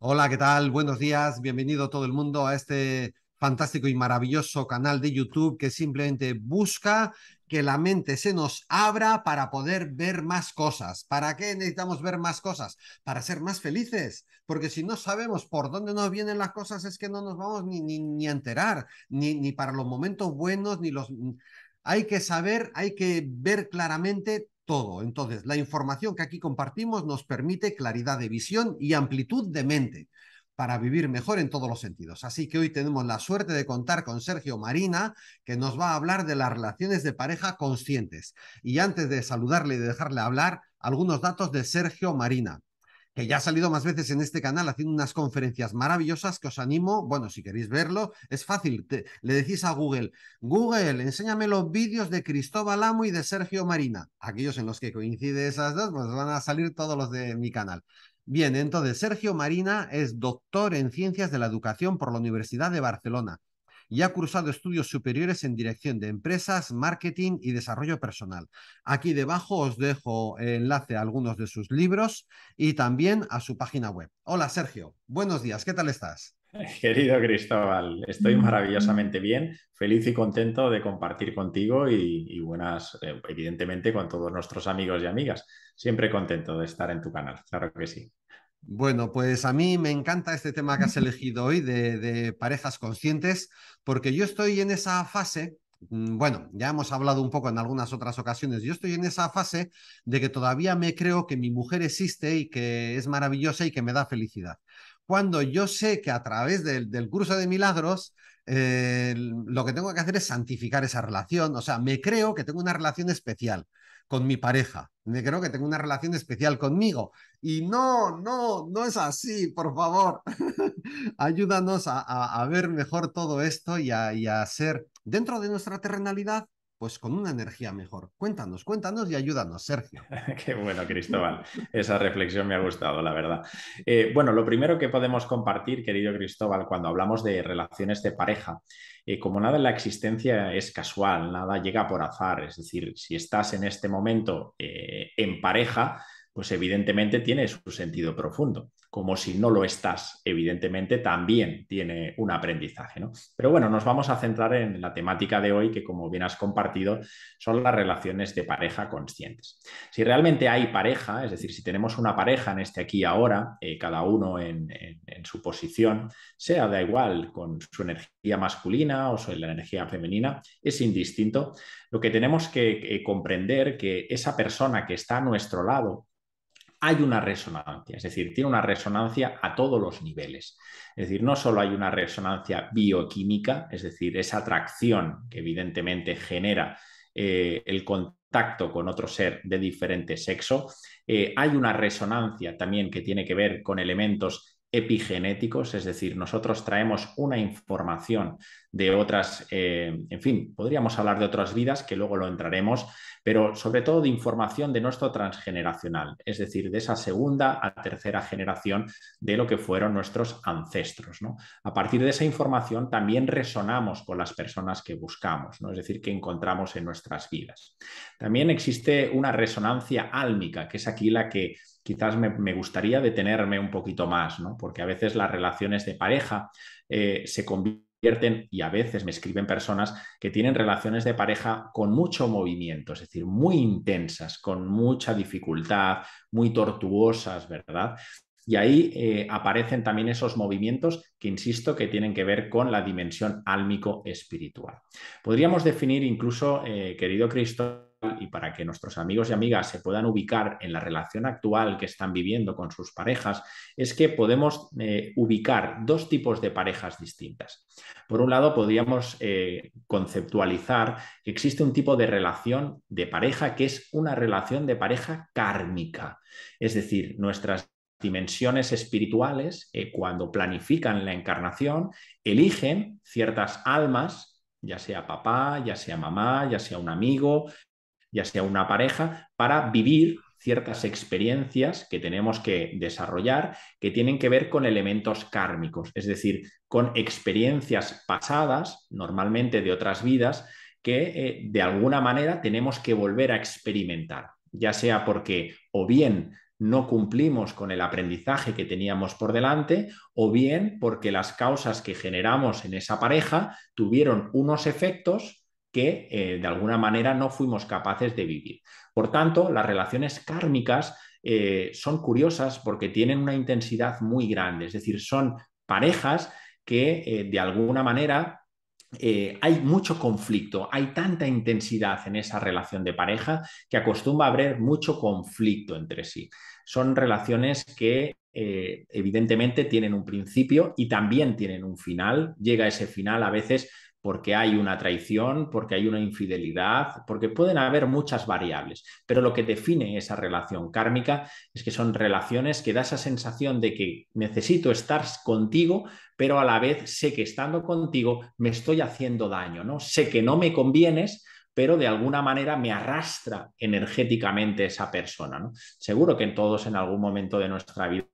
Hola, ¿qué tal? Buenos días. Bienvenido todo el mundo a este fantástico y maravilloso canal de YouTube que simplemente busca que la mente se nos abra para poder ver más cosas. ¿Para qué necesitamos ver más cosas? Para ser más felices. Porque si no sabemos por dónde nos vienen las cosas, es que no nos vamos ni a enterar, ni para los momentos buenos, ni los... Hay que saber, hay que ver claramente todo. Entonces, la información que aquí compartimos nos permite claridad de visión y amplitud de mente para vivir mejor en todos los sentidos. Así que hoy tenemos la suerte de contar con Sergio Marina, que nos va a hablar de las relaciones de pareja conscientes. Y antes de saludarle y de dejarle hablar, algunos datos de Sergio Marina, que ya ha salido más veces en este canal haciendo unas conferencias maravillosas que os animo, bueno, si queréis verlo, es fácil, le decís a Google, Google, enséñame los vídeos de Cristóbal Amo y de Sergio Marina. Aquellos en los que coincide esas dos, pues van a salir todos los de mi canal. Bien, entonces Sergio Marina es doctor en Ciencias de la Educación por la Universidad de Barcelona y ha cursado estudios superiores en dirección de empresas, marketing y desarrollo personal. Aquí debajo os dejo enlace a algunos de sus libros y también a su página web. Hola Sergio, buenos días, ¿qué tal estás? Querido Cristóbal, estoy maravillosamente bien, feliz y contento de compartir contigo y buenas, evidentemente, con todos nuestros amigos y amigas. Siempre contento de estar en tu canal, claro que sí. Bueno, pues a mí me encanta este tema que has elegido hoy de parejas conscientes, porque yo estoy en esa fase, bueno, ya hemos hablado un poco en algunas otras ocasiones, yo estoy en esa fase de que todavía me creo que mi mujer existe y que es maravillosa y que me da felicidad. Cuando yo sé que a través del curso de milagros, lo que tengo que hacer es santificar esa relación, o sea, me creo que tengo una relación especial con mi pareja, me creo que tengo una relación especial conmigo. Y no es así, por favor. Ayúdanos a ver mejor todo esto y a ser dentro de nuestra terrenalidad, pues con una energía mejor. Cuéntanos y ayúdanos, Sergio. Qué bueno, Cristóbal. Esa reflexión me ha gustado, la verdad. Bueno, lo primero que podemos compartir, querido Cristóbal, cuando hablamos de relaciones de pareja, como nada en la existencia es casual, nada llega por azar. Es decir, si estás en este momento en pareja, pues evidentemente tiene su sentido profundo. Como si no lo estás, evidentemente también tiene un aprendizaje, ¿no? Pero bueno, nos vamos a centrar en la temática de hoy, que como bien has compartido, son las relaciones de pareja conscientes. Si realmente hay pareja, es decir, si tenemos una pareja en este aquí y ahora, cada uno en su posición, sea da igual con su energía masculina o su la energía femenina, es indistinto. Lo que tenemos que comprender que esa persona que está a nuestro lado hay una resonancia, es decir, tiene una resonancia a todos los niveles. Es decir, no solo hay una resonancia bioquímica, es decir, esa atracción que evidentemente genera el contacto con otro ser de diferente sexo, hay una resonancia también que tiene que ver con elementos epigenéticos, es decir, nosotros traemos una información de otras, en fin, podríamos hablar de otras vidas que luego lo entraremos, pero sobre todo de información de nuestro transgeneracional, es decir, de esa segunda a tercera generación de lo que fueron nuestros ancestros, ¿no? A partir de esa información también resonamos con las personas que buscamos, ¿no? Es decir, que encontramos en nuestras vidas. También existe una resonancia álmica, que es aquí la que quizás me gustaría detenerme un poquito más, ¿no? Porque a veces las relaciones de pareja se convierten, y a veces me escriben personas que tienen relaciones de pareja con mucho movimiento, es decir, muy intensas, con mucha dificultad, muy tortuosas, ¿verdad? Y ahí aparecen también esos movimientos que, insisto, que tienen que ver con la dimensión álmico-espiritual. Podríamos definir incluso, querido Cristo, y para que nuestros amigos y amigas se puedan ubicar en la relación actual que están viviendo con sus parejas, es que podemos ubicar dos tipos de parejas distintas. Por un lado, podríamos conceptualizar que existe un tipo de relación de pareja que es una relación de pareja kármica, es decir, nuestras dimensiones espirituales, cuando planifican la encarnación, eligen ciertas almas, ya sea papá, ya sea mamá, ya sea un amigo, ya sea una pareja, para vivir ciertas experiencias que tenemos que desarrollar que tienen que ver con elementos kármicos, es decir, con experiencias pasadas, normalmente de otras vidas, que de alguna manera tenemos que volver a experimentar, ya sea porque o bien no cumplimos con el aprendizaje que teníamos por delante, o bien porque las causas que generamos en esa pareja tuvieron unos efectos que de alguna manera no fuimos capaces de vivir. Por tanto, las relaciones kármicas son curiosas porque tienen una intensidad muy grande, es decir, son parejas que de alguna manera hay mucho conflicto, hay tanta intensidad en esa relación de pareja que acostumbra a haber mucho conflicto entre sí. Son relaciones que evidentemente tienen un principio y también tienen un final. Llega ese final a veces porque hay una traición, porque hay una infidelidad, porque pueden haber muchas variables. Pero lo que define esa relación kármica es que son relaciones que da esa sensación de que necesito estar contigo, pero a la vez sé que estando contigo me estoy haciendo daño, ¿no? Sé que no me convienes, pero de alguna manera me arrastra energéticamente esa persona, ¿no? Seguro que todos en algún momento de nuestra vida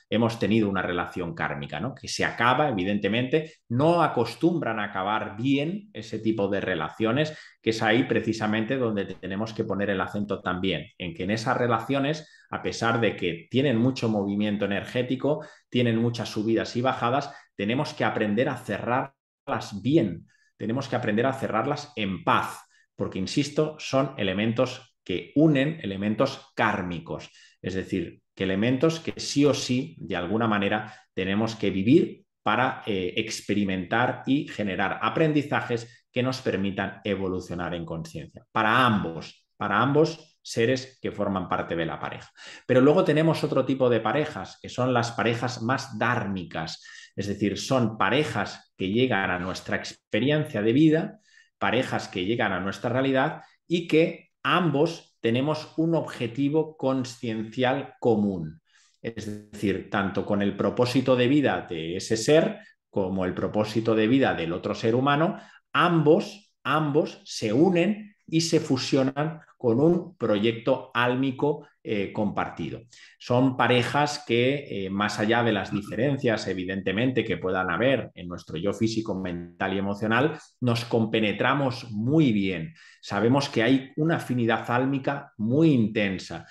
hemos tenido una relación kármica, ¿no? Que se acaba, evidentemente, no acostumbran a acabar bien ese tipo de relaciones, que es ahí precisamente donde tenemos que poner el acento también, en que en esas relaciones, a pesar de que tienen mucho movimiento energético, tienen muchas subidas y bajadas, tenemos que aprender a cerrarlas bien, tenemos que aprender a cerrarlas en paz, porque, insisto, son elementos que unen, elementos kármicos, es decir, que elementos que sí o sí, de alguna manera, tenemos que vivir para experimentar y generar aprendizajes que nos permitan evolucionar en conciencia, para ambos seres que forman parte de la pareja. Pero luego tenemos otro tipo de parejas, que son las parejas más dármicas, es decir, son parejas que llegan a nuestra experiencia de vida, parejas que llegan a nuestra realidad y que ambos tenemos un objetivo consciencial común. Es decir, tanto con el propósito de vida de ese ser como el propósito de vida del otro ser humano, ambos se unen y se fusionan con un proyecto álmico compartido. Son parejas que, más allá de las diferencias, evidentemente, que puedan haber en nuestro yo físico, mental y emocional, nos compenetramos muy bien. Sabemos que hay una afinidad álmica muy intensa.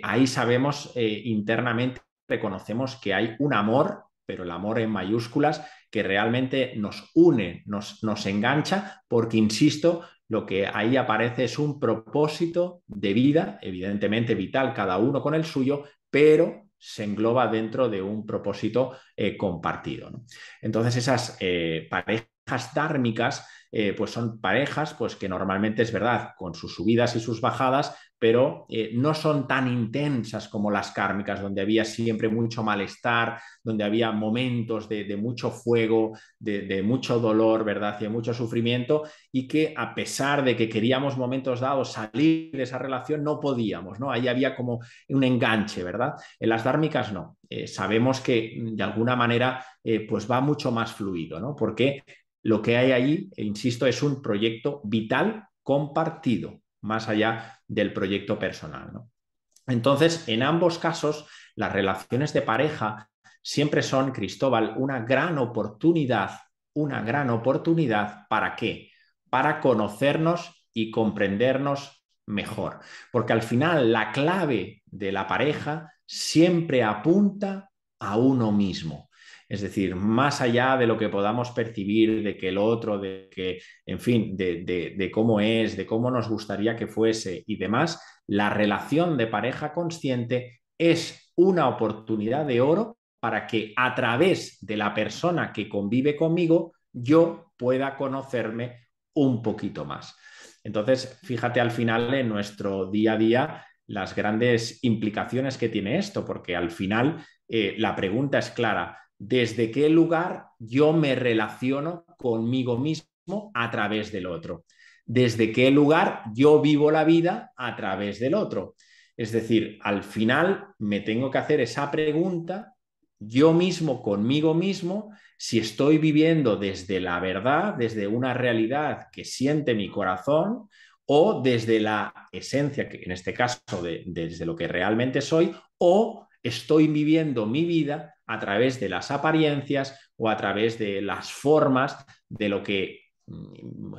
Ahí sabemos internamente, reconocemos que hay un amor, pero el amor en mayúsculas, que realmente nos une, nos engancha, porque, insisto, lo que ahí aparece es un propósito de vida, evidentemente vital, cada uno con el suyo, pero se engloba dentro de un propósito compartido, ¿no? Entonces, esas parejas dármicas pues son parejas pues que normalmente es verdad, con sus subidas y sus bajadas, pero no son tan intensas como las kármicas, donde había siempre mucho malestar, donde había momentos de mucho fuego, de mucho dolor, ¿verdad? Y de mucho sufrimiento, y que a pesar de que queríamos momentos dados salir de esa relación, no podíamos, ¿no? Ahí había como un enganche, ¿verdad? En las dármicas no. Sabemos que de alguna manera pues va mucho más fluido, ¿no? Porque lo que hay ahí, insisto, es un proyecto vital compartido, más allá del proyecto personal, ¿no? Entonces, en ambos casos, las relaciones de pareja siempre son, Cristóbal, una gran oportunidad, ¿para qué? Para conocernos y comprendernos mejor. Porque al final la clave de la pareja siempre apunta a uno mismo. Es decir, más allá de lo que podamos percibir, de que el otro, de que, en fin, de cómo es, de cómo nos gustaría que fuese y demás, la relación de pareja consciente es una oportunidad de oro para que a través de la persona que convive conmigo yo pueda conocerme un poquito más. Entonces, fíjate al final en nuestro día a día las grandes implicaciones que tiene esto, porque al final la pregunta es clara: ¿desde qué lugar yo me relaciono conmigo mismo a través del otro? ¿Desde qué lugar yo vivo la vida a través del otro? Es decir, al final me tengo que hacer esa pregunta yo mismo, conmigo mismo, si estoy viviendo desde la verdad, desde una realidad que siente mi corazón, o desde la esencia, que en este caso desde lo que realmente soy, o estoy viviendo mi vida a través de las apariencias o a través de las formas de lo que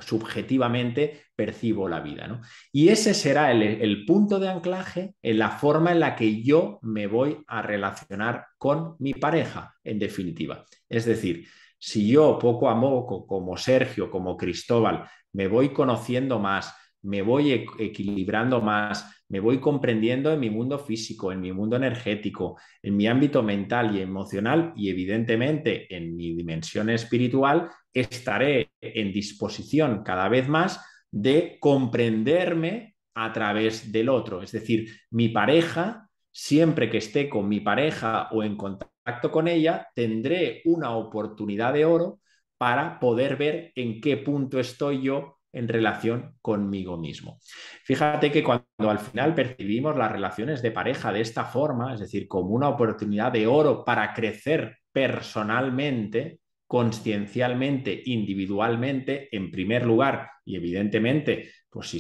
subjetivamente percibo la vida, ¿no? Y ese será el punto de anclaje en la forma en la que yo me voy a relacionar con mi pareja, en definitiva. Es decir, si yo poco a poco, como Sergio, como Cristóbal, me voy conociendo más, me voy equilibrando más, me voy comprendiendo en mi mundo físico, en mi mundo energético, en mi ámbito mental y emocional y evidentemente en mi dimensión espiritual, estaré en disposición cada vez más de comprenderme a través del otro. Es decir, mi pareja, siempre que esté con mi pareja o en contacto con ella, tendré una oportunidad de oro para poder ver en qué punto estoy yo en relación conmigo mismo. Fíjate que cuando al final percibimos las relaciones de pareja de esta forma, es decir, como una oportunidad de oro para crecer personalmente, consciencialmente, individualmente, en primer lugar, y evidentemente, pues si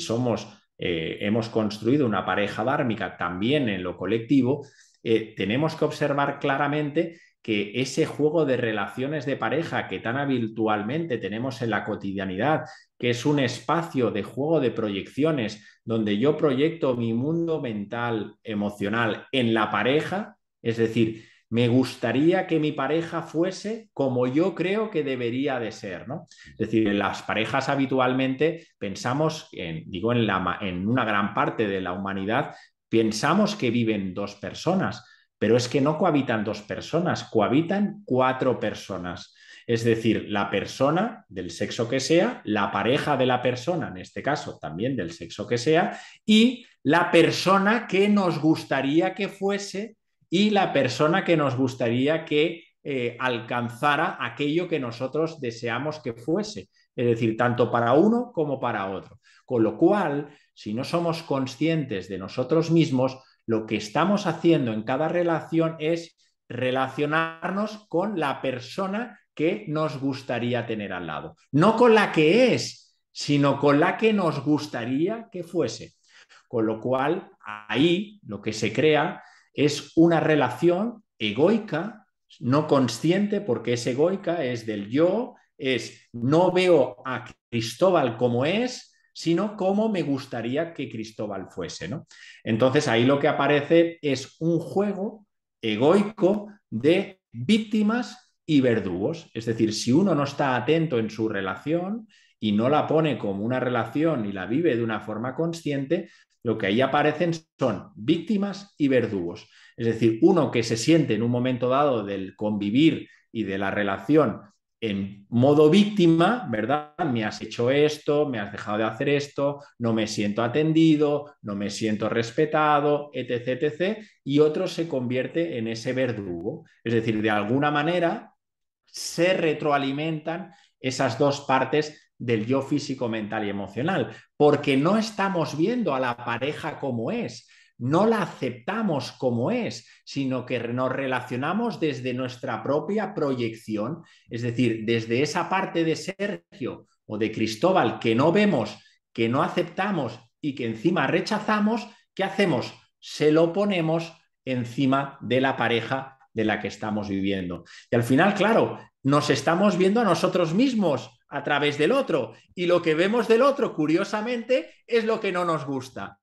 hemos construido una pareja dármica también en lo colectivo, tenemos que observar claramente que ese juego de relaciones de pareja que tan habitualmente tenemos en la cotidianidad, que es un espacio de juego de proyecciones donde yo proyecto mi mundo mental, emocional en la pareja, es decir, me gustaría que mi pareja fuese como yo creo que debería de ser, ¿no? Es decir, en las parejas habitualmente pensamos, en una gran parte de la humanidad, pensamos que viven dos personas, pero es que no cohabitan dos personas, cohabitan cuatro personas. Es decir, la persona del sexo que sea, la pareja de la persona, en este caso también del sexo que sea, y la persona que nos gustaría que fuese y la persona que nos gustaría que alcanzara aquello que nosotros deseamos que fuese. Es decir, tanto para uno como para otro. Con lo cual, si no somos conscientes de nosotros mismos, lo que estamos haciendo en cada relación es relacionarnos con la persona que nos gustaría tener al lado. No con la que es, sino con la que nos gustaría que fuese. Con lo cual, ahí lo que se crea es una relación egoica, no consciente, porque es egoica, es del yo, es no veo a Cristóbal como es, sino como me gustaría que Cristóbal fuese, ¿no? Entonces ahí lo que aparece es un juego egoico de víctimas y verdugos. Es decir, si uno no está atento en su relación y no la pone como una relación y la vive de una forma consciente, lo que ahí aparecen son víctimas y verdugos. Es decir, uno que se siente en un momento dado del convivir y de la relación en modo víctima, ¿verdad? Me has hecho esto, me has dejado de hacer esto, no me siento atendido, no me siento respetado, etc., etc. Y otro se convierte en ese verdugo. Es decir, de alguna manera se retroalimentan esas dos partes del yo físico, mental y emocional, porque no estamos viendo a la pareja como es, no la aceptamos como es, sino que nos relacionamos desde nuestra propia proyección, es decir, desde esa parte de Sergio o de Cristóbal que no vemos, que no aceptamos y que encima rechazamos. ¿Qué hacemos? Se lo ponemos encima de la pareja de la que estamos viviendo. Y al final, claro, nos estamos viendo a nosotros mismos a través del otro y lo que vemos del otro, curiosamente, es lo que no nos gusta.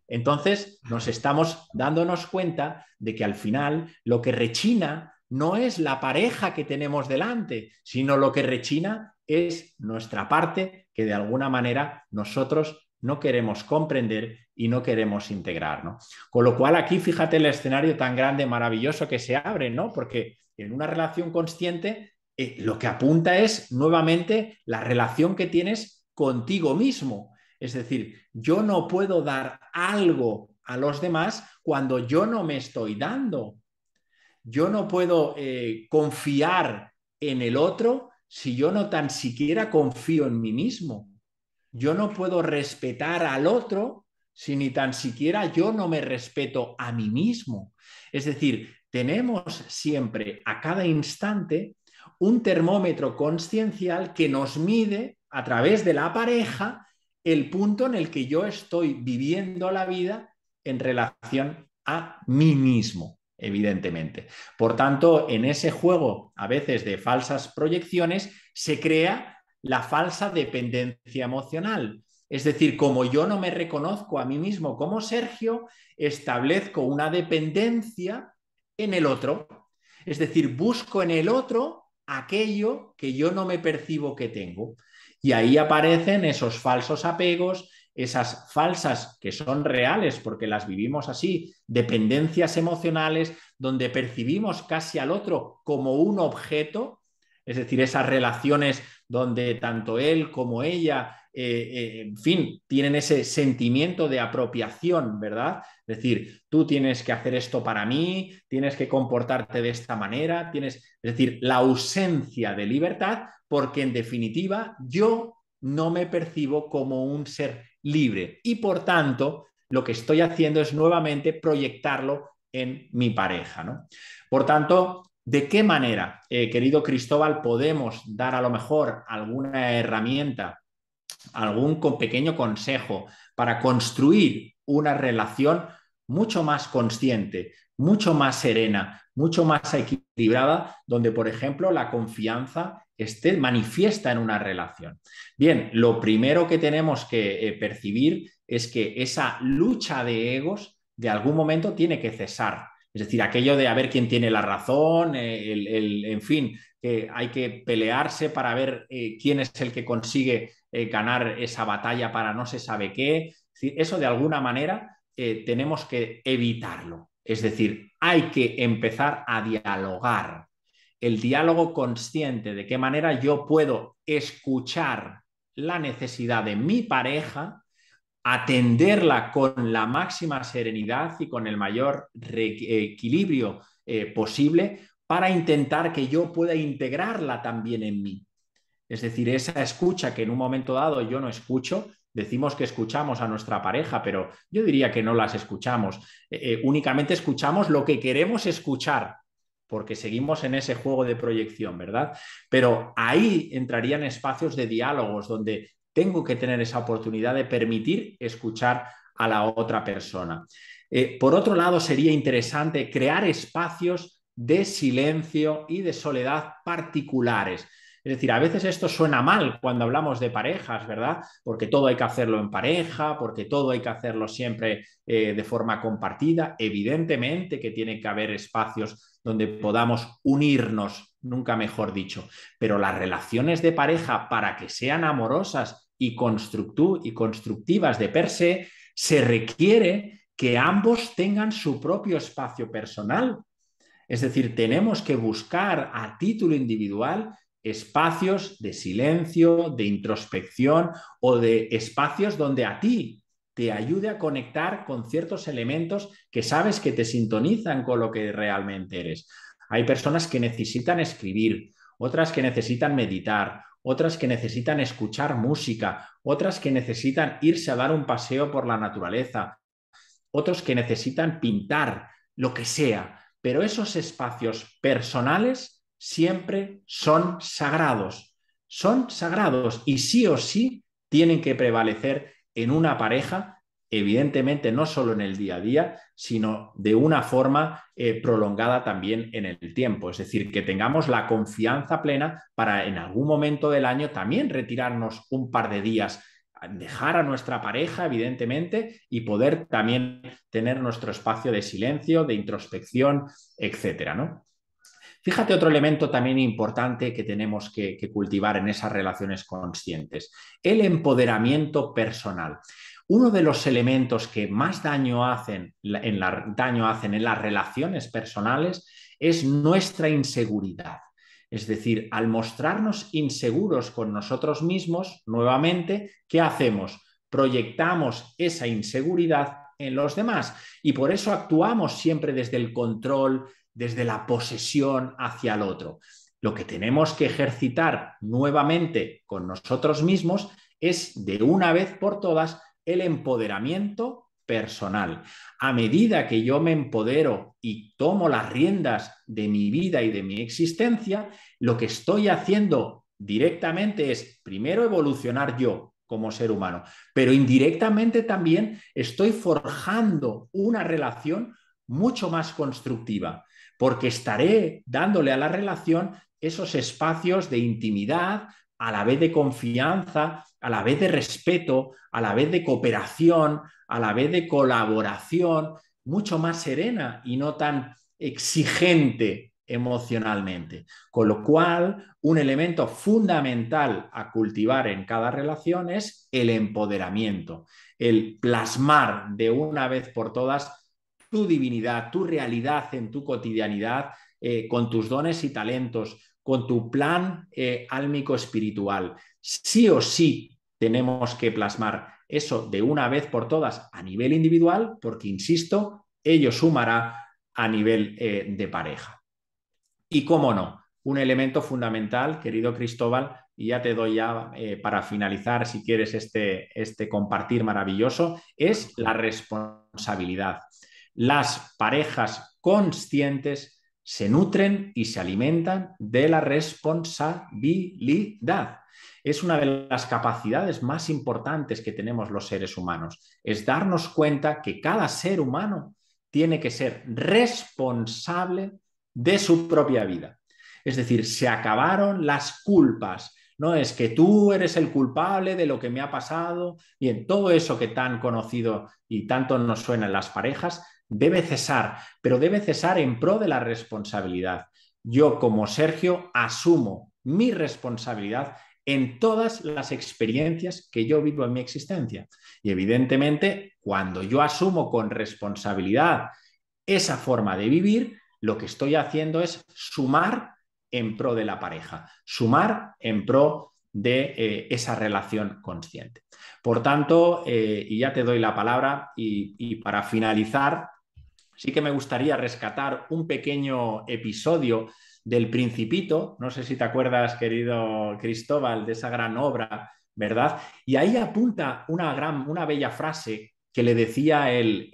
Entonces, nos estamos dándonos cuenta de que al final lo que rechina no es la pareja que tenemos delante, sino lo que rechina es nuestra parte que de alguna manera nosotros no queremos comprender y no queremos integrar, ¿no? Con lo cual aquí fíjate el escenario tan grande, maravilloso que se abre, ¿no? Porque en una relación consciente lo que apunta es nuevamente la relación que tienes contigo mismo. Es decir, yo no puedo dar algo a los demás cuando yo no me estoy dando. Yo no puedo confiar en el otro si yo no tan siquiera confío en mí mismo. Yo no puedo respetar al otro si ni tan siquiera yo no me respeto a mí mismo. Es decir, tenemos siempre a cada instante un termómetro consciencial que nos mide a través de la pareja el punto en el que yo estoy viviendo la vida en relación a mí mismo, evidentemente. Por tanto, en ese juego, a veces de falsas proyecciones, se crea la falsa dependencia emocional. Es decir, como yo no me reconozco a mí mismo como Sergio, establezco una dependencia en el otro. Es decir, busco en el otro aquello que yo no me percibo que tengo. Y ahí aparecen esos falsos apegos, esas falsas que son reales porque las vivimos así, dependencias emocionales donde percibimos casi al otro como un objeto, es decir, esas relaciones donde tanto él como ella, en fin, tienen ese sentimiento de apropiación, ¿verdad? Es decir, tú tienes que hacer esto para mí, tienes que comportarte de esta manera, es decir, la ausencia de libertad, porque en definitiva yo no me percibo como un ser libre y por tanto lo que estoy haciendo es nuevamente proyectarlo en mi pareja, ¿no? Por tanto, ¿de qué manera, querido Cristóbal, podemos dar a lo mejor alguna herramienta, algún pequeño consejo para construir una relación mucho más consciente, mucho más serena, mucho más equilibrada, donde, por ejemplo, la confianza esté manifiesta en una relación? Bien, lo primero que tenemos que percibir es que esa lucha de egos de algún momento tiene que cesar. Es decir, aquello de a ver quién tiene la razón, en fin, que hay que pelearse para ver quién es el que consigue ganar esa batalla para no se sabe qué. Eso de alguna manera tenemos que evitarlo. Es decir, hay que empezar a dialogar. El diálogo consciente, de qué manera yo puedo escuchar la necesidad de mi pareja, atenderla con la máxima serenidad y con el mayor equilibrio posible para intentar que yo pueda integrarla también en mí. Es decir, esa escucha que en un momento dado yo no escucho, decimos que escuchamos a nuestra pareja, pero yo diría que no las escuchamos. Únicamente escuchamos lo que queremos escuchar, porque seguimos en ese juego de proyección, ¿verdad? Pero ahí entrarían espacios de diálogos donde tengo que tener esa oportunidad de permitir escuchar a la otra persona. Por otro lado, sería interesante crear espacios de silencio y de soledad particulares. Es decir, a veces esto suena mal cuando hablamos de parejas, ¿verdad? Porque todo hay que hacerlo en pareja, porque todo hay que hacerlo siempre de forma compartida. Evidentemente que tiene que haber espacios donde podamos unirnos, nunca mejor dicho, pero las relaciones de pareja, para que sean amorosas y constructivas de per se requiere que ambos tengan su propio espacio personal. Es decir, tenemos que buscar a título individual espacios de silencio, de introspección o de espacios donde a ti te ayude a conectar con ciertos elementos que sabes que te sintonizan con lo que realmente eres. Hay personas que necesitan escribir, otras que necesitan meditar, otras que necesitan escuchar música, otras que necesitan irse a dar un paseo por la naturaleza, otros que necesitan pintar, lo que sea. Pero esos espacios personales siempre son sagrados. Son sagrados y sí o sí tienen que prevalecer en una pareja, evidentemente no solo en el día a día, sino de una forma prolongada también en el tiempo. Es decir, que tengamos la confianza plena para en algún momento del año también retirarnos un par de días, dejar a nuestra pareja, evidentemente, y poder también tener nuestro espacio de silencio, de introspección, etcétera, ¿no? Fíjate otro elemento también importante que tenemos que cultivar en esas relaciones conscientes, el empoderamiento personal. Uno de los elementos que más daño hacen en las relaciones personales es nuestra inseguridad. Es decir, al mostrarnos inseguros con nosotros mismos, nuevamente, ¿qué hacemos? Proyectamos esa inseguridad en los demás y por eso actuamos siempre desde el control, desde la posesión hacia el otro. Lo que tenemos que ejercitar nuevamente con nosotros mismos es, de una vez por todas, el empoderamiento personal. A medida que yo me empodero y tomo las riendas de mi vida y de mi existencia, lo que estoy haciendo directamente es, primero, evolucionar yo como ser humano, pero indirectamente también estoy forjando una relación mucho más constructiva, porque estaré dándole a la relación esos espacios de intimidad, a la vez de confianza, a la vez de respeto, a la vez de cooperación, a la vez de colaboración, mucho más serena y no tan exigente emocionalmente. Con lo cual, un elemento fundamental a cultivar en cada relación es el empoderamiento, el plasmar de una vez por todas tu divinidad, tu realidad en tu cotidianidad, con tus dones y talentos, con tu plan álmico espiritual. Sí o sí tenemos que plasmar eso de una vez por todas a nivel individual, porque, insisto, ello sumará a nivel de pareja. Y cómo no, un elemento fundamental, querido Cristóbal, y ya te doy ya para finalizar, si quieres, este compartir maravilloso, es la responsabilidad. Las parejas conscientes se nutren y se alimentan de la responsabilidad. Es una de las capacidades más importantes que tenemos los seres humanos, es darnos cuenta que cada ser humano tiene que ser responsable de su propia vida. Es decir, se acabaron las culpas. No es que tú eres el culpable de lo que me ha pasado. Bien, todo eso que tan conocido y tanto nos suena en las parejas debe cesar, pero debe cesar en pro de la responsabilidad. Yo, como Sergio, asumo mi responsabilidad en todas las experiencias que yo vivo en mi existencia. Y evidentemente, cuando yo asumo con responsabilidad esa forma de vivir, lo que estoy haciendo es sumar en pro de la pareja, sumar en pro de esa relación consciente. Por tanto, y ya te doy la palabra, y para finalizar, sí que me gustaría rescatar un pequeño episodio del Principito, no sé si te acuerdas, querido Cristóbal, de esa gran obra, ¿verdad? Y ahí apunta una bella frase que le decía el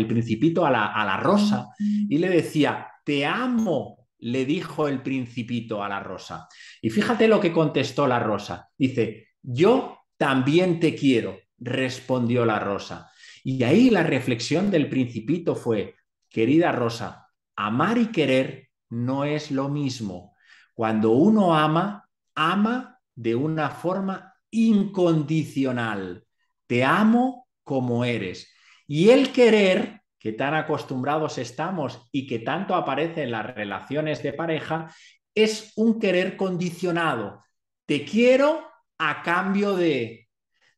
Principito a la rosa, y le decía, te amo, le dijo el Principito a la rosa. Y fíjate lo que contestó la rosa. Dice, yo también te quiero, respondió la rosa. Y ahí la reflexión del Principito fue, querida Rosa, amar y querer no es lo mismo. Cuando uno ama, ama de una forma incondicional. Te amo como eres. Y el querer, que tan acostumbrados estamos y que tanto aparece en las relaciones de pareja, es un querer condicionado. Te quiero a cambio de,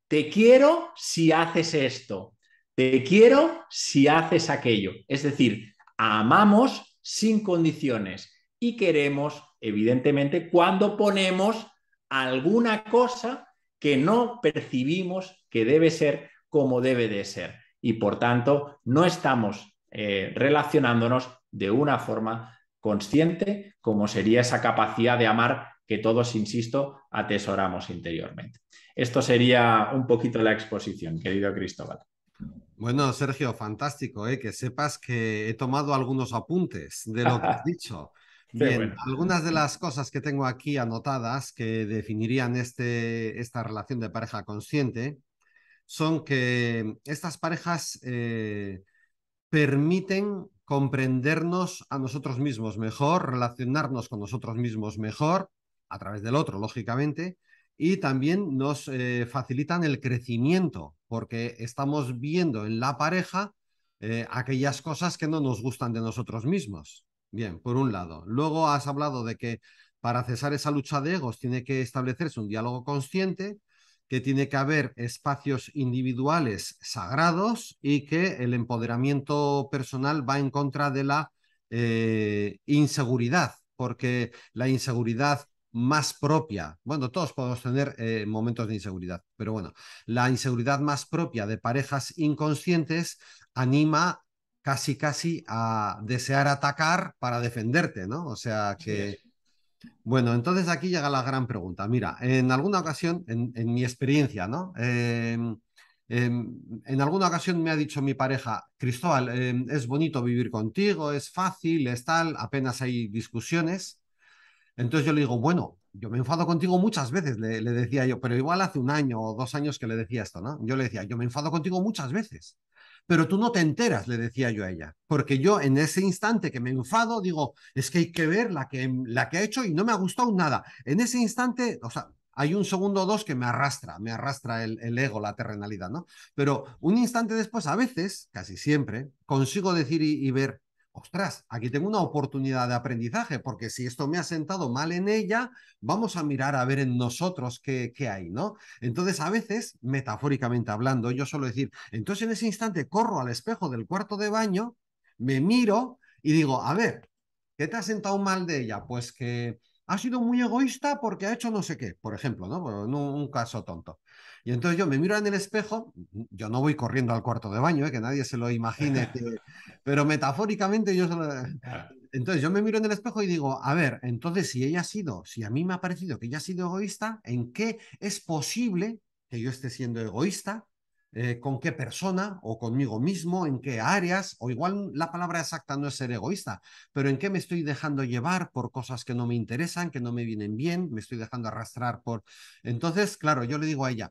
te quiero si haces esto, te quiero si haces aquello. Es decir, amamos sin condiciones y queremos, evidentemente, cuando ponemos alguna cosa que no percibimos que debe ser como debe de ser. Y por tanto, no estamos relacionándonos de una forma consciente, como sería esa capacidad de amar que todos, insisto, atesoramos interiormente. Esto sería un poquito la exposición, querido Cristóbal. Bueno, Sergio, fantástico, ¿eh? Que sepas que he tomado algunos apuntes de lo que has dicho. Qué Bien, bueno. algunas de las cosas que tengo aquí anotadas que definirían esta relación de pareja consciente son que estas parejas permiten comprendernos a nosotros mismos mejor, relacionarnos con nosotros mismos mejor, a través del otro, lógicamente, y también nos facilitan el crecimiento, porque estamos viendo en la pareja aquellas cosas que no nos gustan de nosotros mismos. Bien, por un lado. Luego has hablado de que para cesar esa lucha de egos tiene que establecerse un diálogo consciente, que tiene que haber espacios individuales sagrados y que el empoderamiento personal va en contra de la inseguridad, porque la inseguridad más propia, bueno, todos podemos tener momentos de inseguridad, pero bueno, la inseguridad más propia de parejas inconscientes anima casi a desear atacar para defenderte, ¿no? O sea Así que es. bueno, entonces aquí llega la gran pregunta. Mira, en alguna ocasión, en mi experiencia, ¿no? En alguna ocasión me ha dicho mi pareja, Cristóbal, es bonito vivir contigo, es fácil, es tal, apenas hay discusiones. Entonces yo le digo, bueno, yo me enfado contigo muchas veces, le decía yo, pero igual hace un año o 2 años que le decía esto, ¿no? Yo le decía, yo me enfado contigo muchas veces, pero tú no te enteras, le decía yo a ella, porque yo en ese instante que me enfado digo, es que hay que ver la que ha hecho y no me ha gustado nada. En ese instante, o sea, hay un segundo o dos que me arrastra el ego, la terrenalidad, ¿no? Pero un instante después, a veces, casi siempre, consigo decir y ver, ostras, aquí tengo una oportunidad de aprendizaje, porque si esto me ha sentado mal en ella, vamos a mirar a ver en nosotros qué hay, ¿no? Entonces, a veces, metafóricamente hablando, yo suelo decir, entonces en ese instante corro al espejo del cuarto de baño, me miro y digo, a ver, ¿qué te ha sentado mal de ella? Pues que ha sido muy egoísta porque ha hecho no sé qué, por ejemplo, ¿no? Bueno, un caso tonto. Y entonces yo me miro en el espejo, yo no voy corriendo al cuarto de baño, que nadie se lo imagine, pero metafóricamente yo solo... Entonces yo me miro en el espejo y digo, a ver, entonces si ella ha sido, si a mí me ha parecido que ella ha sido egoísta, ¿en qué es posible que yo esté siendo egoísta? ¿Con qué persona o conmigo mismo? ¿En qué áreas? O igual la palabra exacta no es ser egoísta, pero ¿en qué me estoy dejando llevar por cosas que no me interesan, que no me vienen bien? Me estoy dejando arrastrar por... Entonces, claro, yo le digo a ella,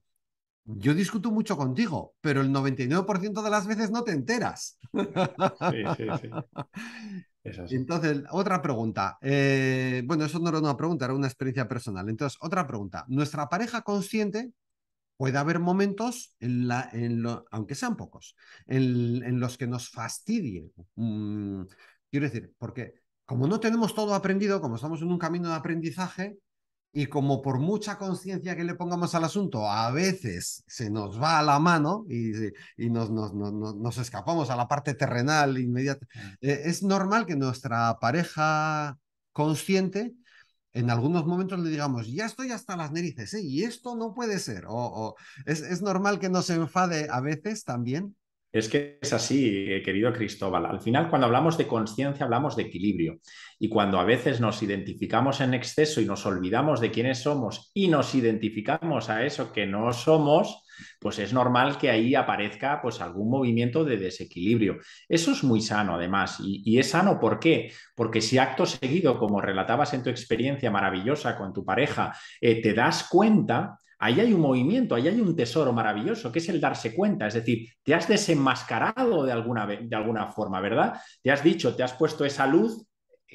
yo discuto mucho contigo, pero el 99% de las veces no te enteras. Sí, sí, sí. Es así. Entonces, otra pregunta. Bueno, eso no era una pregunta, era una experiencia personal. Entonces, otra pregunta. ¿Nuestra pareja consciente puede haber momentos, aunque sean pocos, en los que nos fastidie? Quiero decir, porque como no tenemos todo aprendido, como estamos en un camino de aprendizaje, y como por mucha conciencia que le pongamos al asunto, a veces se nos va a la mano y nos escapamos a la parte terrenal inmediata, es normal que nuestra pareja consciente en algunos momentos le digamos, ya estoy hasta las narices, ¿eh? Y esto no puede ser. Es normal que nos enfade a veces también. Es que es así, querido Cristóbal. Al final, cuando hablamos de conciencia, hablamos de equilibrio. Y cuando a veces nos identificamos en exceso y nos olvidamos de quiénes somos y nos identificamos a eso que no somos, pues es normal que ahí aparezca pues algún movimiento de desequilibrio. Eso es muy sano, además. Y es sano, ¿por qué? Porque si acto seguido, como relatabas en tu experiencia maravillosa con tu pareja, te das cuenta, ahí hay un movimiento, ahí hay un tesoro maravilloso, que es el darse cuenta. Es decir, te has desenmascarado de alguna forma, ¿verdad? Te has dicho, te has puesto esa luz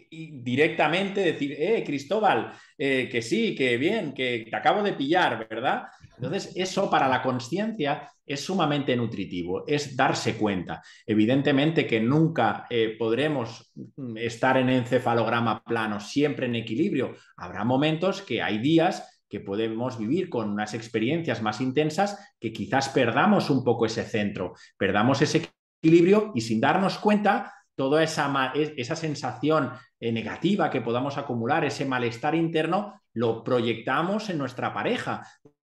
y directamente decir, Cristóbal, que sí, que bien, que te acabo de pillar, ¿verdad? Entonces, eso para la conciencia es sumamente nutritivo, es darse cuenta. Evidentemente que nunca podremos estar en encefalograma plano, siempre en equilibrio. Habrá momentos que hay días que podemos vivir con unas experiencias más intensas que quizás perdamos un poco ese centro, perdamos ese equilibrio y sin darnos cuenta, toda esa sensación negativa que podamos acumular, ese malestar interno, lo proyectamos en nuestra pareja.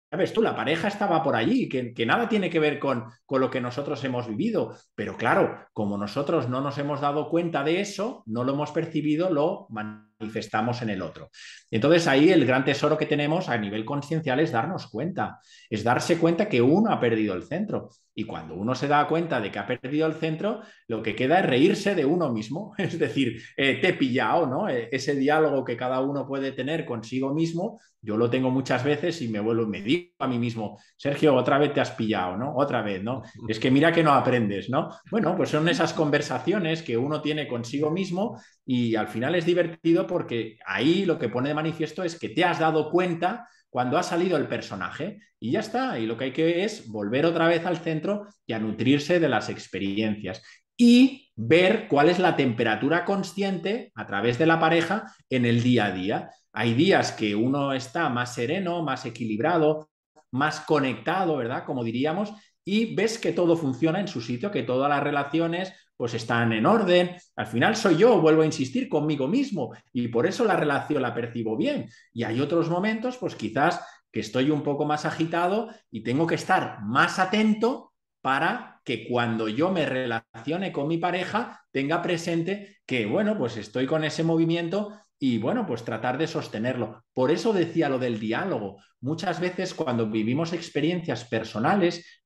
Sabes tú, la pareja estaba por allí, que nada tiene que ver con lo que nosotros hemos vivido, pero claro, como nosotros no nos hemos dado cuenta de eso, no lo hemos percibido, lo manifestamos en el otro. Entonces ahí el gran tesoro que tenemos a nivel consciencial es darnos cuenta, es darse cuenta que uno ha perdido el centro. Y cuando uno se da cuenta de que ha perdido el centro, lo que queda es reírse de uno mismo, es decir, te he pillado, ¿no? Ese diálogo que cada uno puede tener consigo mismo, yo lo tengo muchas veces y me digo a mí mismo, Sergio, otra vez te has pillado, ¿no? Otra vez, ¿no? Es que mira que no aprendes, ¿no? Bueno, pues son esas conversaciones que uno tiene consigo mismo y al final es divertido porque ahí lo que pone de manifiesto es que te has dado cuenta cuando ha salido el personaje y ya está. Y lo que hay que es volver otra vez al centro y a nutrirse de las experiencias y ver cuál es la temperatura consciente a través de la pareja en el día a día. Hay días que uno está más sereno, más equilibrado, más conectado, ¿verdad? Como diríamos, y ves que todo funciona en su sitio, que todas las relaciones pues están en orden. Al final soy yo, vuelvo a insistir, conmigo mismo y por eso la relación la percibo bien. Y hay otros momentos, pues quizás que estoy un poco más agitado y tengo que estar más atento para que cuando yo me relacione con mi pareja tenga presente que, bueno, pues estoy con ese movimiento y, bueno, pues tratar de sostenerlo. Por eso decía lo del diálogo. Muchas veces cuando vivimos experiencias personales,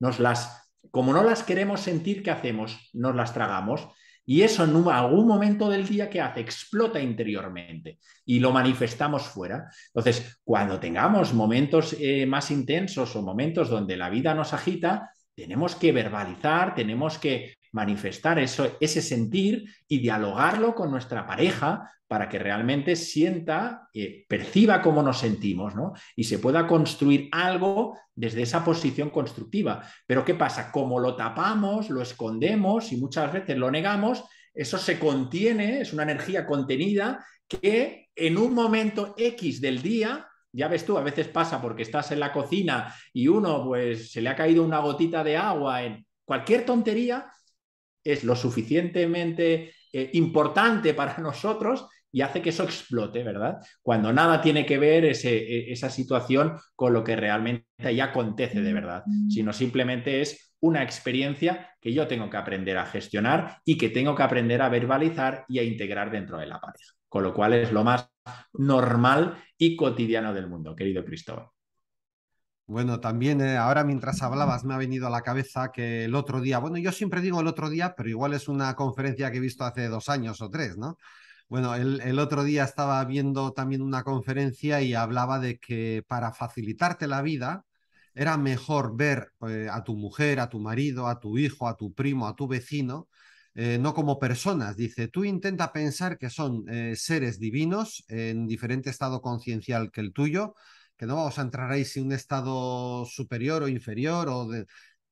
como no las queremos sentir, ¿qué hacemos? Nos las tragamos. Y eso en algún momento del día que hace, explota interiormente y lo manifestamos fuera. Entonces, cuando tengamos momentos más intensos o momentos donde la vida nos agita, tenemos que verbalizar, tenemos que manifestar eso, ese sentir y dialogarlo con nuestra pareja para que realmente sienta, perciba cómo nos sentimos, ¿no? Y se pueda construir algo desde esa posición constructiva. Pero ¿qué pasa? Como lo tapamos, lo escondemos y muchas veces lo negamos, eso se contiene, es una energía contenida que en un momento X del día, ya ves tú, a veces pasa porque estás en la cocina y uno pues se le ha caído una gotita de agua en cualquier tontería, es lo suficientemente importante para nosotros y hace que eso explote, ¿verdad? Cuando nada tiene que ver esa situación con lo que realmente ahí acontece de verdad, sino simplemente es una experiencia que yo tengo que aprender a gestionar y que tengo que aprender a verbalizar y a integrar dentro de la pareja. Con lo cual es lo más normal y cotidiano del mundo, querido Cristóbal. Bueno, también ahora mientras hablabas me ha venido a la cabeza que el otro día, bueno, yo siempre digo el otro día, pero igual es una conferencia que he visto hace 2 años o 3, ¿no? Bueno, el otro día estaba viendo también una conferencia y hablaba de que para facilitarte la vida era mejor ver a tu mujer, a tu marido, a tu hijo, a tu primo, a tu vecino, no como personas. Dice, tú intenta pensar que son seres divinos en diferente estado conciencial que el tuyo, que no vamos a entrar ahí si un estado superior o inferior o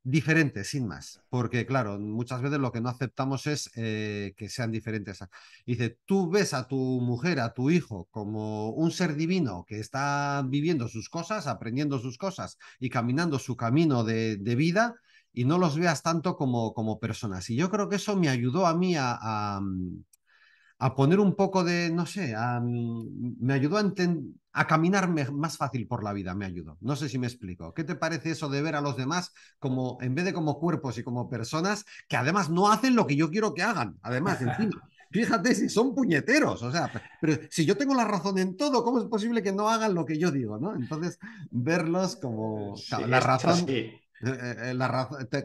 diferente, sin más. Porque, claro, muchas veces lo que no aceptamos es que sean diferentes. Dice, tú ves a tu mujer, a tu hijo, como un ser divino que está viviendo sus cosas, aprendiendo sus cosas y caminando su camino de vida y no los veas tanto como personas. Y yo creo que eso me ayudó a mí a poner un poco de, no sé, me ayudó a caminar más fácil por la vida, me ayudó. No sé si me explico. ¿Qué te parece eso de ver a los demás como, en vez de como cuerpos y como personas que además no hacen lo que yo quiero que hagan? Además, encima, fíjate si son puñeteros, o sea, pero si yo tengo la razón en todo, ¿cómo es posible que no hagan lo que yo digo, ¿no? Entonces, verlos como Sí, la es razón, así.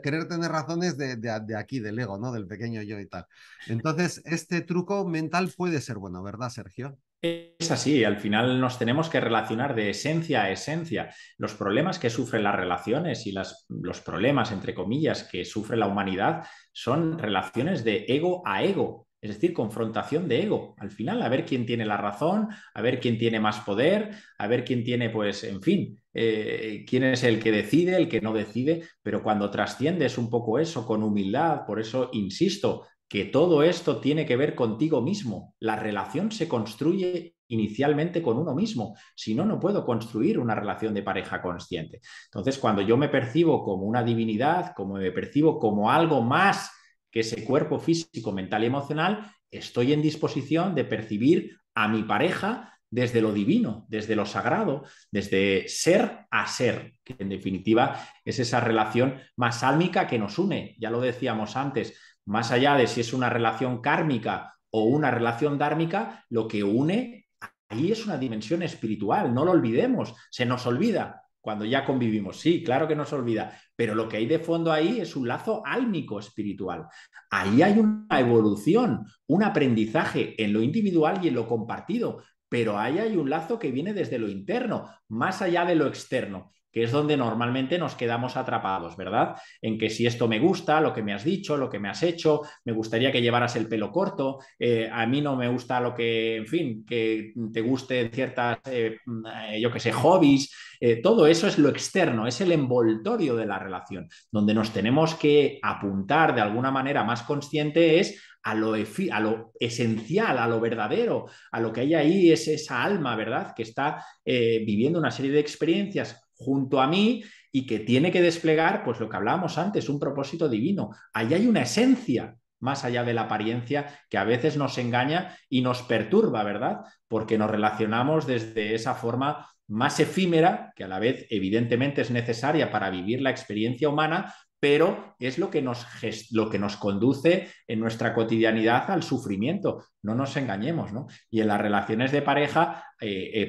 querer tener razones de aquí, del ego, ¿no? Del pequeño yo y tal. Entonces, este truco mental puede ser bueno, ¿verdad, Sergio? Es así, al final nos tenemos que relacionar de esencia a esencia. Los problemas que sufren las relaciones y los problemas, entre comillas, que sufre la humanidad son relaciones de ego a ego, es decir, confrontación de ego. Al final, a ver quién tiene la razón, a ver quién tiene más poder, a ver quién tiene, pues, en fin, quién es el que decide, el que no decide, pero cuando trasciendes un poco eso con humildad, por eso insisto, que todo esto tiene que ver contigo mismo. La relación se construye inicialmente con uno mismo. Si no, no puedo construir una relación de pareja consciente. Entonces, cuando yo me percibo como una divinidad, como me percibo como algo más que ese cuerpo físico, mental y emocional, estoy en disposición de percibir a mi pareja desde lo divino, desde lo sagrado, desde ser a ser, que en definitiva es esa relación más álmica que nos une. Ya lo decíamos antes, más allá de si es una relación kármica o una relación dármica, lo que une ahí es una dimensión espiritual, no lo olvidemos, se nos olvida cuando ya convivimos, sí, claro que nos olvida, pero lo que hay de fondo ahí es un lazo álmico espiritual. Ahí hay una evolución, un aprendizaje en lo individual y en lo compartido, pero ahí hay un lazo que viene desde lo interno, más allá de lo externo, que es donde normalmente nos quedamos atrapados, ¿verdad? En que si esto me gusta, lo que me has dicho, lo que me has hecho, me gustaría que llevaras el pelo corto, a mí no me gusta lo que, en fin, que te gusten ciertas, yo qué sé, hobbies, todo eso es lo externo, es el envoltorio de la relación, donde nos tenemos que apuntar de alguna manera más consciente es a lo esencial, a lo verdadero, a lo que hay ahí es esa alma, ¿verdad? Que está viviendo una serie de experiencias junto a mí y que tiene que desplegar, pues lo que hablábamos antes, un propósito divino. Ahí hay una esencia más allá de la apariencia que a veces nos engaña y nos perturba, ¿verdad? Porque nos relacionamos desde esa forma más efímera, que a la vez evidentemente es necesaria para vivir la experiencia humana, pero es lo que nos conduce en nuestra cotidianidad al sufrimiento. No nos engañemos, ¿no? Y en las relaciones de pareja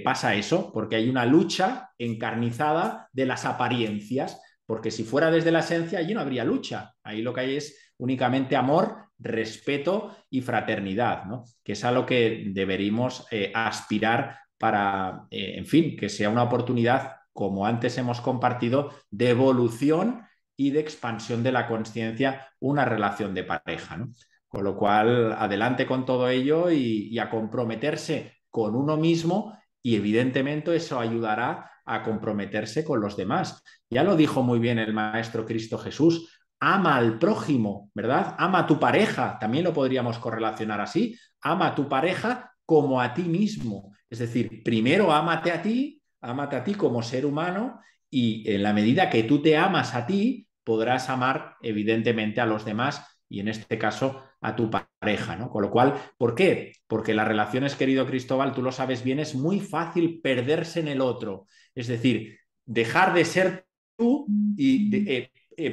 pasa eso, porque hay una lucha encarnizada de las apariencias, porque si fuera desde la esencia, allí no habría lucha. Ahí lo que hay es únicamente amor, respeto y fraternidad, ¿no? Que es a lo que deberíamos aspirar para, en fin, que sea una oportunidad, como antes hemos compartido, de evolución y de expansión de la consciencia una relación de pareja, ¿no? Con lo cual, adelante con todo ello y a comprometerse con uno mismo y evidentemente eso ayudará a comprometerse con los demás. Ya lo dijo muy bien el Maestro Cristo Jesús, ama al prójimo, ¿verdad? Ama a tu pareja, también lo podríamos correlacionar así, ama a tu pareja como a ti mismo. Es decir, primero ámate a ti como ser humano y en la medida que tú te amas a ti, podrás amar evidentemente a los demás y en este caso a tu pareja, ¿no? Con lo cual, ¿por qué? Porque las relaciones, querido Cristóbal, tú lo sabes bien, es muy fácil perderse en el otro. Es decir, dejar de ser tú y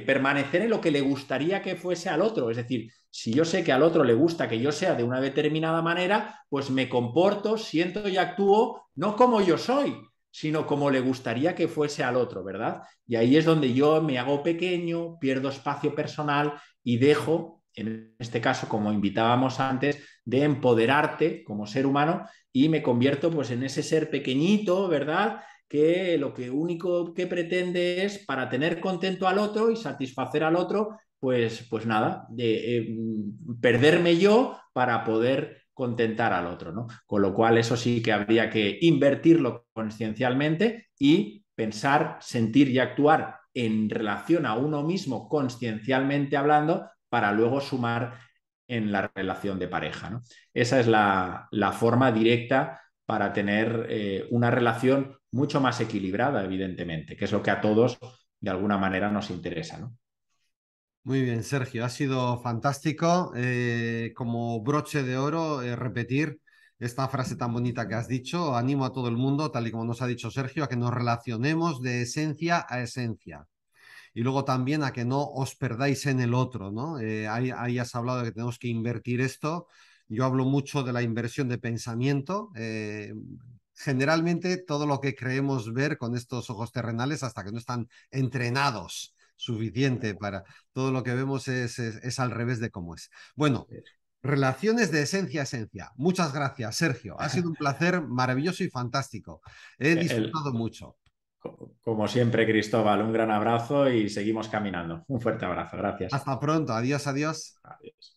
permanecer en lo que le gustaría que fuese al otro. Es decir, si yo sé que al otro le gusta que yo sea de una determinada manera, pues me comporto, siento y actúo no como yo soy, sino como le gustaría que fuese al otro, ¿verdad? Y ahí es donde yo me hago pequeño, pierdo espacio personal y dejo, en este caso, como invitábamos antes, de empoderarte como ser humano y me convierto pues en ese ser pequeñito, ¿verdad? Que lo que único que pretende es para tener contento al otro y satisfacer al otro, pues nada, perderme yo para poder contentar al otro, ¿no? Con lo cual eso sí que habría que invertirlo consciencialmente y pensar, sentir y actuar en relación a uno mismo consciencialmente hablando para luego sumar en la relación de pareja, ¿no? Esa es la forma directa para tener una relación mucho más equilibrada, evidentemente, que es lo que a todos de alguna manera nos interesa, ¿no? Muy bien, Sergio, ha sido fantástico. Como broche de oro, repetir esta frase tan bonita que has dicho. Animo a todo el mundo, tal y como nos ha dicho Sergio, a que nos relacionemos de esencia a esencia. Y luego también a que no os perdáis en el otro, ¿no? Ahí has hablado de que tenemos que invertir esto. Yo hablo mucho de la inversión de pensamiento. Generalmente todo lo que creemos ver con estos ojos terrenales, hasta que no están entrenados suficiente para todo lo que vemos es al revés de cómo es. Bueno, relaciones de esencia a esencia. Muchas gracias, Sergio. Ha sido un placer maravilloso y fantástico. He El, disfrutado mucho. como siempre, Cristóbal, un gran abrazo y seguimos caminando. Un fuerte abrazo. Gracias. Hasta pronto. Adiós, adiós. Adiós.